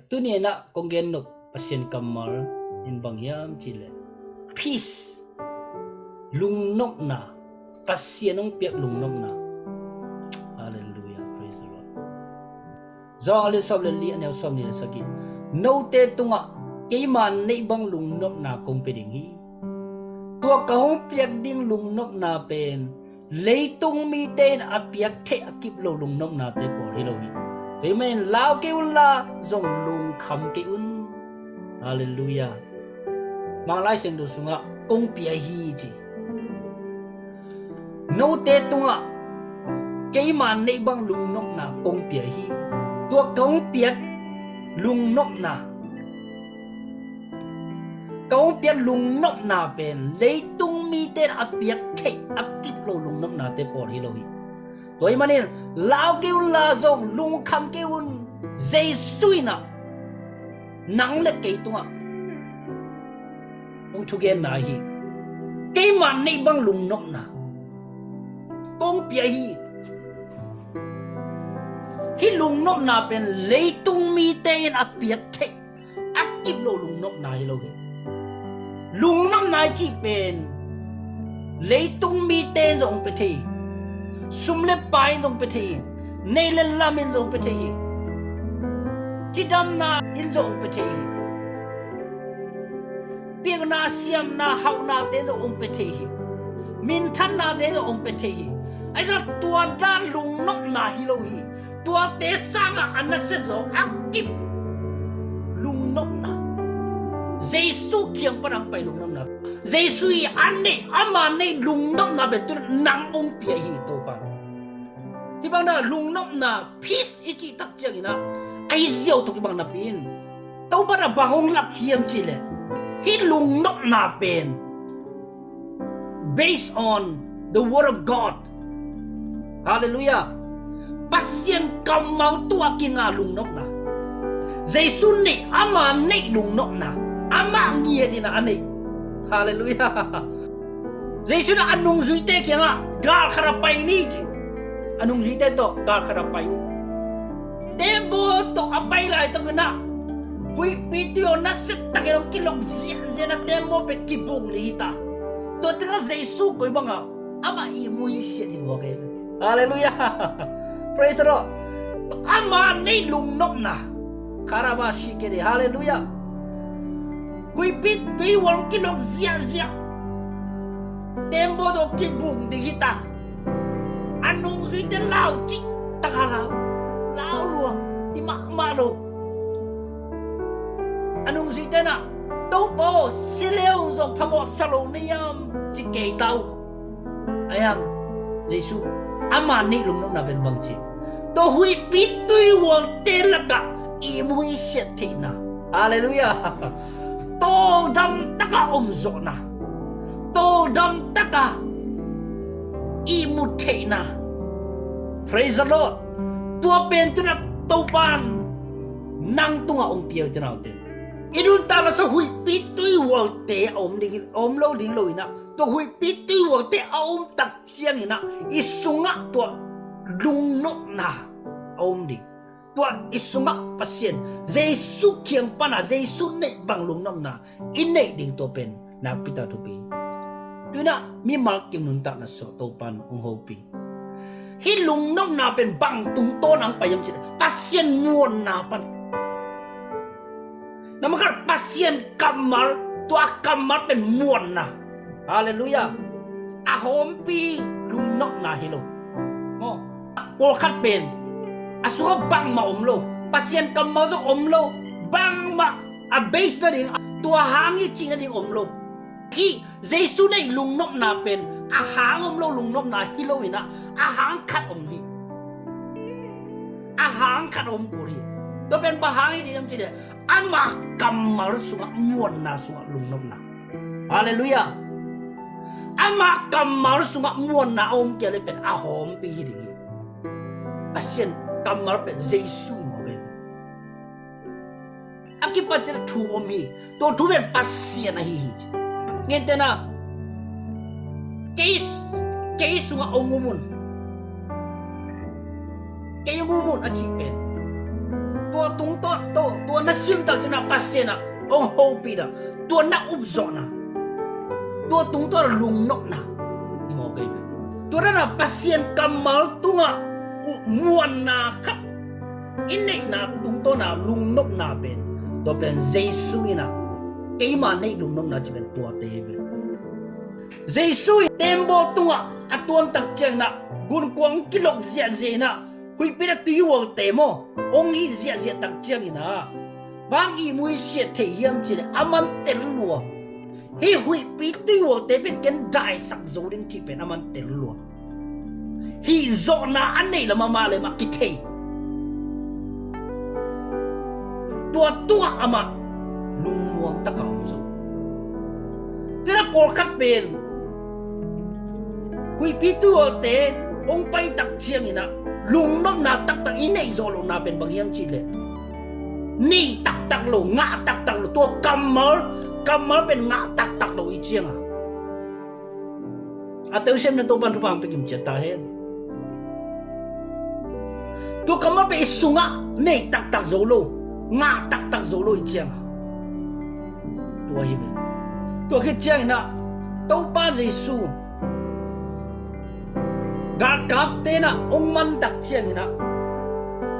tu ni na kongen no pasien kamar in bangyam chile peace lung nok na pasien ong piak lung nok na. Hallelujah, praise the Lord. Zo ale sob le li anel som ni saki no te tunga keiman nei bang lung nok na kong peding hi tua kahong piak ding lung nok na pen leitung mi ten apiak the akip lo lung nok na te por hi lo hi. Amen. Lao ke la zong lung kham ke un. Hallelujah. Mang lai sen do sunga kong pia hi ji. No te tunga keiman nei bang lung nok na kong pia hi tua kahong piak lung nok na câu biết lung nốc na bên lấy tung mi tên áp biết thế áp tiếp lô lung nốc na tên bỏ hi lô hi tôi mà nên lao kêu la zong lung kham kêu un dây suy na nắng lệ cái tung à ông chú gen na hi cái mà này băng lung nốc na công bia hi lung nốc na bên lấy tung mi tên áp biết thế áp tiếp lô lung nốc na hi lô hi lung nam nai chi pen lấy tung mi tên dòng bê thi sum le pai dòng bê thi nei le lam in dòng bê thi chi đam na in dòng bê thi piang na siam na hau na tên dòng bê thi min than na tên dòng bê thi ai ra tua đa lung nóc na hi lo hi tua té sang à anh sẽ dòng akip lung nóc na Giêsu kiang parang pai lung nam na Giêsu i ane ama ne lung nam na betul nang ong pia hi to pa hi bang na lung nam na peace ichi tak chiang ina ai ziau to ki bang na pin to pa na bangong lap hiam chi le hi lung nam na pen based on the word of God. Hallelujah. Pasien kamau tua ki nga lung nam na Giêsu ne ama ne lung nam na ama ngia di na ane. Hallelujah. Giêsu na anong zuite kaya nga gal karapay ni ji. Anong zuite to gal karapay. Tembo to apay la ito na. Hui pityo na sit takirong kilong ziyan na tembo pe kibong lihita. To tinga Giêsu ko ibang nga ama imuhi siya di mo kayo. Hallelujah. Praise the Lord. To ama na lungnok na. Karabashi kiri. Hallelujah. Hui pit tuy wong kilong ziya tembo do kibung di kita anong zuite lao chi takaraw lao luang imakma lo anong zuite na topo silew zo pamo saloniam chi kay tao ayan Giêsu ama ni lung nong na ben bang chi to hui pit tuy wong telaka imuhi siya tina. Hallelujah. To dam taka zona to dam taka imutena. Praise the Lord. Tua pen tu na to pan nang tunga piao tu na te idun ta la sa hui pitui wal te lo ding lo ina to hui pitui wal te tak siang ina isunga to lung no na ding tua isunga pasien Giêsu kiang pana Giêsu ne bang lung nam na inne ding to pen na pita to pi tuna mi mark kim nun ta na so to pan ong hopi hi lung nam na pen bang tung to nang payam chi pasien muon na pan namakar pasien kamar tua kamar pen muon na. Hallelujah. Ahom pi lung nok na hilo oh por khat pen asuha bang ma omlo pasien kamau zo omlo bang ma a base na ding tua hangi chi na ding omlo hi Giêsu nei lung nop na pen a hang omlo lung nop na hilo ina a hang khat om hi a hang khat om kuri to pen ba hangi ding chi de ama kamar sunga muon na sunga lung nop na. Hallelujah. Ama kamar sunga muon na om ke le pen a hom pi hi ding pasien kamar pen Giêsu mo ke akipa je thu omi to thu ben pasien na hi ngente na case nga ongumun kayo ngumun achi pen to tung to na sim tak jena pasien na ong hopi da tua na upzo na tua tung tua lung nok na mo kai tua na pasien kamal tunga muan na khap inai na tung to na lung nok na ben to ben Jesu ina cái mà này lung nok na chỉ ben tua te ben Jesu tembo tunga atuan tak chang na gun kwang kilok zia zia na hui pira tuyo te mo ong hi zia zia tak chang ina bang i mui siat thể hiam chỉ để aman tel lua hi hui pi tuyo te ben ken dai sak zo ding chi ben aman tel lua hi zo na an nei la mama le ma ki the tua ama lung muang ta ka zo tera por khat ben hui pi tuyo te ong pai tak chiang ina lung nom na tak tak inei zo lo na ben bang yang chi le ni tak tak lo nga tak tak lo tua kamal ben nga tak tak lo i chiang a teu sem na to ban rupang pe kim cheta hen tua kamal pe isunga nei tak tak zo lo nga tak tak zo lo i chiang tua hi be tua khi chiang ina to pa Jesu gar kap te na ong man tak chiang ina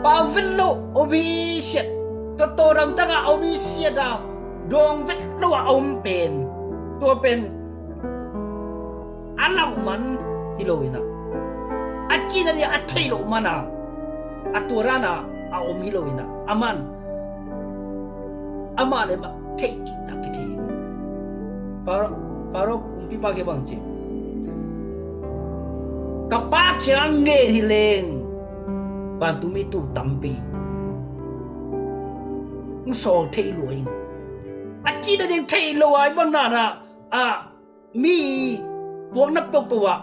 pa villo obi shet to ram ta ga obi shet da dong vet lo om pen to pen alau man hiloina achina dia athailo mana aturana a om hiloina aman amale ma take ta kiti paro umpi pa ke bang chi kapak siang nge hileng bantu mi tu tampi so thei luing achi da ding thei lo ai bon na na mi buang na pok pawa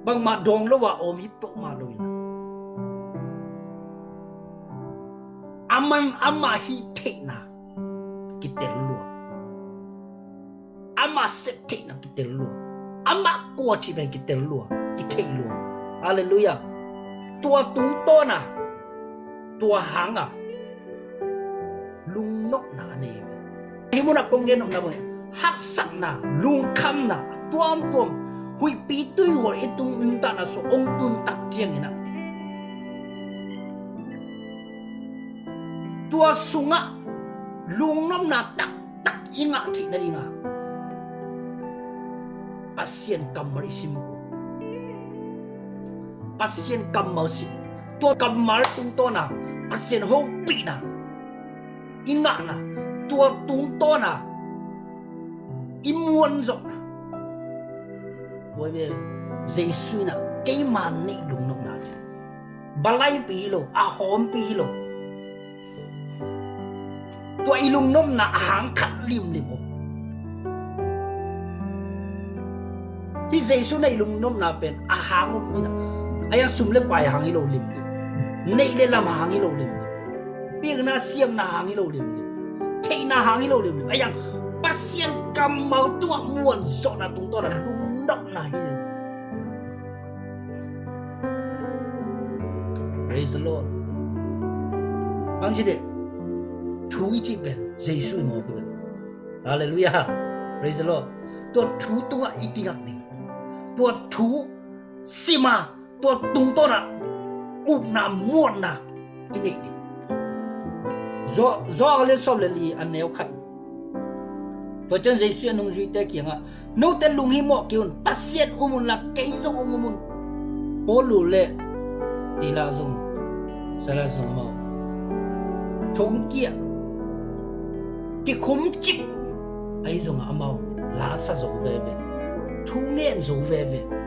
bang ma dong lo wa om hip tok ma lo ina aman ama hi thei na kitel lo ama sep thei na kitel lo ama ko chi ben kitel lo ki thei lo hallelujah tua tung to na tua hanga lung nok na ne hi mo na kong gen na ba hak sak na lung kham na tuam hui pi tu wo itung unta na so ong tun tak chiang ina tua sunga lung nom na tak inga thi na ringa pasien kamari sim ko pasien kamal sim tua kamar tung to na pasien ho pi na inga na tua tung to na imuan zo na boy be Jesu na cái man ni lung nok na chi balai pi lo a hom pi lo tua ilung nom na hang khat lim mo hi Jesu na ilung nom na pen a hang mi na aya sum le pai hang ilo lim nei le lam hang ilo lim piang na siam na hang ilo lim thei na hang ilo lim aya pasien kam mau tua muan zo na tung to na lung nok na hi praise the Lord bang chi de thu chi ben Jesu mo ko hallelujah praise the Lord tua thu tung a itingak ni tua thu sima tua tung to na up na muan na ini di zo le som le li an neo khat tua chân Jesu nung duy te kianga no te lung hi mo kiun pasien umun la kei zo umun polu le tila zong sala zong mo thong kia ki khum chip ai zong amao la sa zo ve ve thu ngen zo ve ve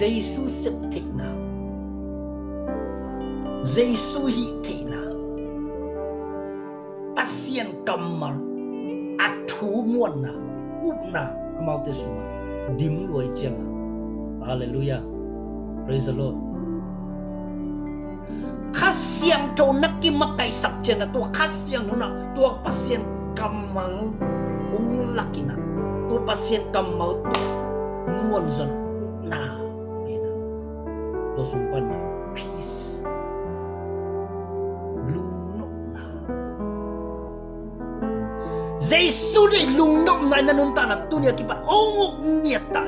Jesu sep thei na Jesu hi thei na pasien kamar athu muan na up na amao te suma dim loi chang hallelujah praise the Lord khasiang to nakki makai sak chena to khasiang no na to pasien kamang ung lakina to pasien kamau to muan zon na to sumpan na peace Giêsu này lung nop này nanun ta na tunia kipat ongok niat ta.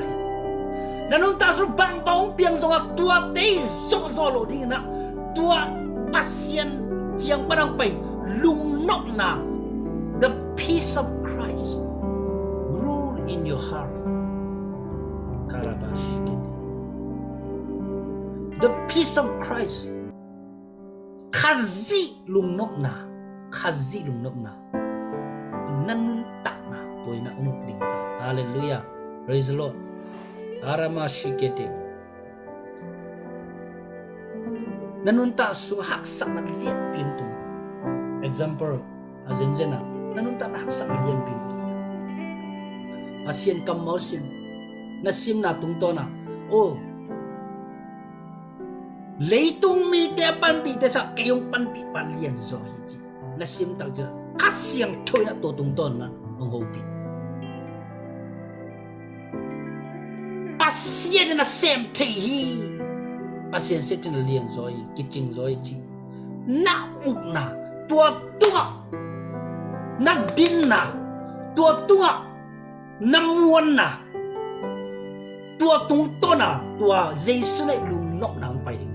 Nanun ta sur bang baong piang zonga tua tei zo zolo di na tua pasien tiang parang pai lung nop na. The peace of Christ rule in your heart. Karabashikiti. The peace of Christ. Kazi lung nop na. Kazi lung nop na. Nanun tak na. Toy na ungok ding ta. Hallelujah. Praise the Lord. Aramashikiti. Nanun ta su haksak na liat pintu. Example. Azenjena. Nanun ta na haksak na liat pintu. Asien kam mausim. Nasim na tungto na. Oh. Leitung mi te pan pi te sa kayong pan pi pan lian zo hiji. Nasim tak jera. Kasyang choy na to tungto na ang hopi. Pasien na sem te hi. Pasien se tin lian zo hi, kiching zo hi. Na uk na tua tua. Na din na tua tua. Na muan na. Tua tung to na tua Giêsu này lung nop nang pai ding.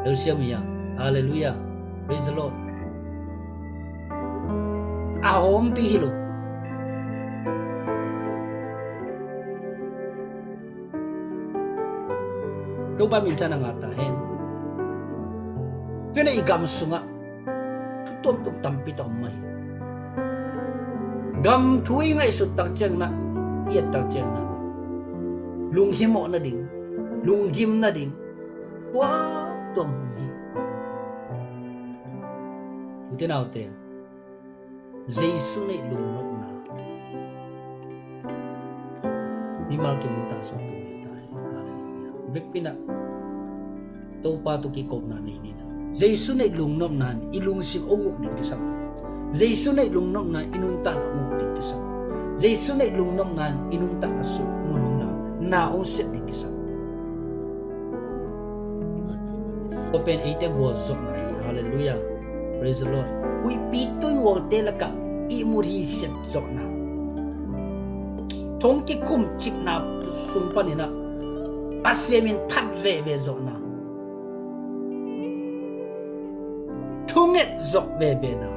Đâu xem ya. Hallelujah. Praise the Lord. Ahom pi hilo. Đâu ba min thana ngata hen. Pena igam sunga. Tutom tum tampi ta mai. Gam thui ngai sut tak chang na. Iat tak chang na. Lung himo na ding. Lung him na ding. Wow, tom hi. Ute nào te. Giêsu này lung nop na. Ni mal ke muta so tu tai. Hallelujah. Bek pina. To pa to ki kop na ni na. Giêsu này lung nop na ilung sim ongok ding kisam. Giêsu này lung nop na inunta ongok ding kisam. Giêsu này lung nop na inunta asu munung na ong set ding kisam. Open 8 was zok na. Hallelujah. Praise the Lord. We pitoy wote laka imuri set zok na. Thong ki kum chik na sumpan ina. Pasyemin pat ve zok na. Thunget zok ve na.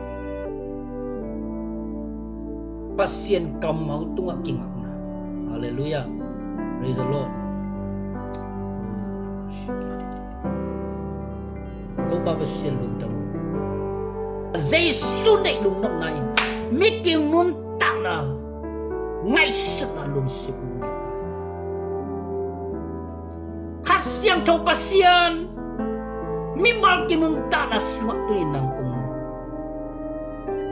Pasien kam mau tunga kingak na. Hallelujah. Praise the Lord. Đâu ba pasien lung dam. Giêsu này lung nop này. Mi kiu nun tak na. Ngay sut na lung sip. Kasyang to pasien. Mi mal kiu nun tak na suak tu nang kum.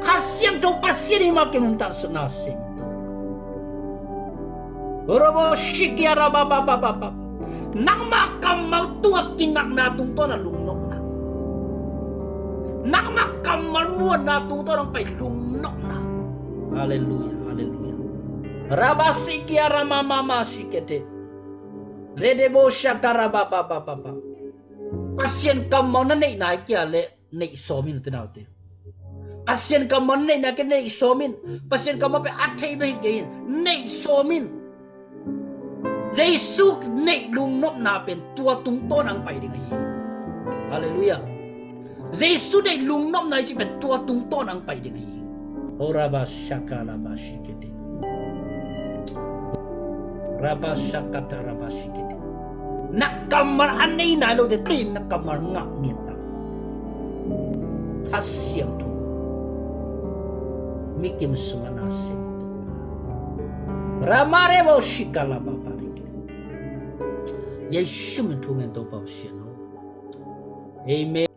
Kasyang to pasien mi mal kiu nun tak sut na sim. Robo shikiara baba baba. Nang makam mau tuak kingak na tung to na lung nop na. Nang makam muat na tung to nang pai lung nop na. Hallelujah, hallelujah. Raba shikiara mama shikete. Redebo shakara baba baba. Pasien kam mau na nei nai kia le nei somin te nau te. Pasien kam mau nei na ke nei somin. Pasien kam mau pe athei be gein nei somin. Giêsu này lung nop na pen tua tung to nang pai ding hi. Hallelujah. Giêsu này lung nop na chi pen tua tung to nang pai ding hi. Oraba shakala bashikete. Raba shakata raba shikete. Nak kamar anei na lo de trin nak kamar ngak niat ta. Hasyam tu. Mikim sumana sem tu. Ramare bo shikala baba. Giêsu mình thu ngàn tàu bảo xiên. Amen.